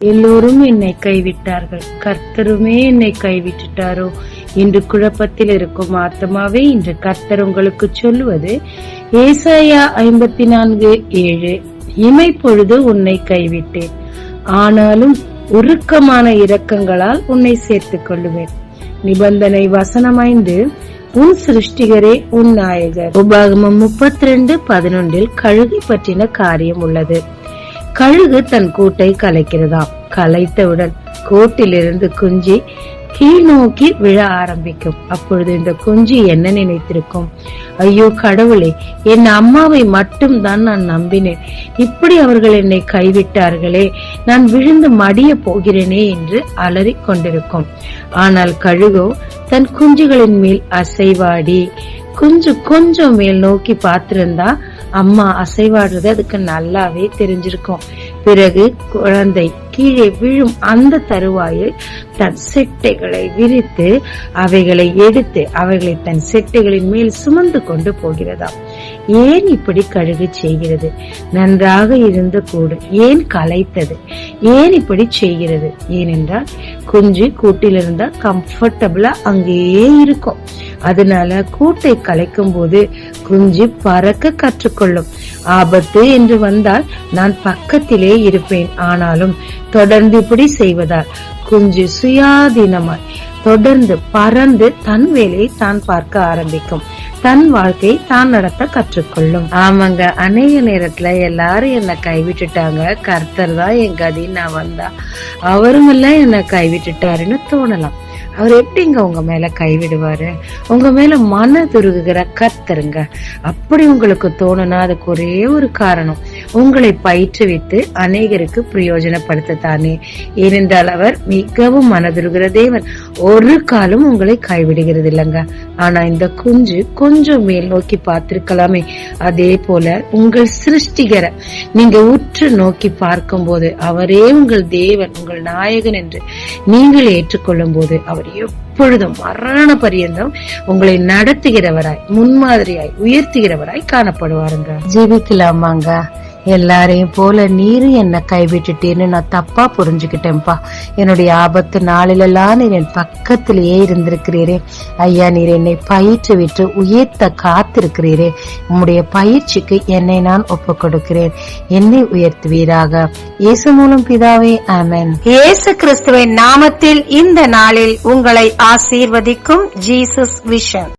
எல்லோரும் என்னை கைவிட்டார்கள், கர்த்தருமே என்னை கைவிட்டுட்டாரோ என்று குழப்பத்தில் இருக்கும் ஆத்மாவே, இன்று கர்த்தர் உங்களுக்கு சொல்லுவது ஏசாயா 54:7. இமைப்பொழுது உன்னை கைவிட்டேன், ஆனாலும் உருக்கமான இரக்கங்களால் உன்னை சேர்த்துக் கொள்ளுவேன். நிபந்தனை வசனம் 5. உன் சிருஷ்டிகரே உன் நாயகர். உபாகமம் 32:11 கழுகை பற்றின காரியம் உள்ளது. கழுகு தன் கூட்டை கலைக்கிறதாம். கலைத்தவுடன் கூட்டிலிருந்து குஞ்சு கீழ் நோக்கி விழ ஆரம்பிக்கும். அப்பொழுது இந்த குஞ்சு என்ன நினைத்திருக்கும்? ஐயோ கடவுளே, என் அம்மாவை மட்டும் தான் நான் நம்பினேன், இப்படி அவர்கள் என்னை கைவிட்டார்களே, நான் விழுந்து மடிய போகிறேனே என்று அலறிக் கொண்டிருக்கும். ஆனால் கழுகோ தன் குஞ்சுகளின் மேல் அசைவாடி, குஞ்சு கொஞ்சம் மேல் நோக்கி பார்த்திருந்தா அம்மா அசைவாடுறது அதுக்கு நல்லாவே தெரிஞ்சிருக்கும். பிறகு குழந்தை கீழே விழும் அந்த தருவாயில் தன் செட்டைகளை விரித்து அவைகளை எடுத்து அவைகளை தன் செட்டைகளின் மேல் சுமந்து கொண்டு போகிறதாம். ஏன் இப்படி கழுகு செய்கிறது? நன்றாக இருந்த கூடு ஏன் கலைத்தது? ஏன் இப்படி செய்கிறது? ஏனென்றால் குஞ்சு கூட்டில் இருந்தா கம்ஃபர்டபுளா அங்கேயே இருக்கும். அதனால கூட்டை கலைக்கும் போது குஞ்சு பறக்க கற்றுக்கொள்ளும். ஆபத்து என்று வந்தால் நான் பக்கத்திலே இருப்பேன். ஆனாலும் தொடர்ந்து இப்படி செய்வதால் குஞ்சு சுயாதீனமாய் தொடர்ந்து பறந்து தன் வேலையை தான் பார்க்க ஆரம்பிக்கும். தன் வாழ்க்கை தான் நடத்த கற்றுக்கொள்ளும். ஆமாங்க, அநேக நேரத்துல எல்லாரும் என்ன கைவிட்டுட்டாங்க, கர்த்தர் தான் என் கதின்னு நான் வந்தா அவரும் எல்லாம் என்ன கைவிட்டுட்டாருன்னு தோணலாம். அவர் எப்படிங்க உங்க மேல கைவிடுவாரு? உங்க மேல மனதுருகுகிற கர்த்தருங்க. அப்படி உங்களுக்கு தோணுனா அதுக்கு ஒரே ஒரு காரணம், உங்களை பயிற்றுவித்து அநேகருக்கு பிரயோஜனப்படுத்தத்தானே. ஏனென்றால் அவர் மிகவும் மனதுருகிற தேவன். ஒரு காலம் உங்களை கைவிடுகிறது இல்லைங்க. ஆனா இந்த குஞ்சு கொஞ்சம் மேல் நோக்கி பார்த்திருக்கலாமே. அதே போல உங்கள் சிருஷ்டிகரை நீங்க உற்று நோக்கி பார்க்கும் போது அவரே உங்கள் தேவன், உங்கள் நாயகன் என்று நீங்கள் ஏற்றுக்கொள்ளும் போது அவர் எப்பொழுதும் மரண பரியந்தம் உங்களை நடத்துகிறவராய், முன்மாதிரியாய், உயர்த்துகிறவராய் காணப்படுவாருங்க. ஜீவிக்கலாமாங்க. எல்லாரையும் போல நீரு என்ன கைவிட்டுட்டேன்னு நான் தப்பா புரிஞ்சுக்கிட்டேன்ப்பா. என்னுடைய ஆபத்து நாளிலெல்லாம் நீர் என் பக்கத்திலேயே இருந்திருக்கிறீரே ஐயா. நீர் என்னை பயிற்று விட்டு உயர்த்த காத்திருக்கிறீரே. உம்முடைய பயிற்சிக்கு என்னை நான் ஒப்பு கொடுக்கிறேன். என்னை உயர்த்துவீராக. இயேசு மூலம் பிதாவே, ஆமென். இயேசு கிறிஸ்துவின் நாமத்தில் இந்த நாளில் உங்களை ஆசீர்வதிக்கும் ஜீசஸ் விஷன்.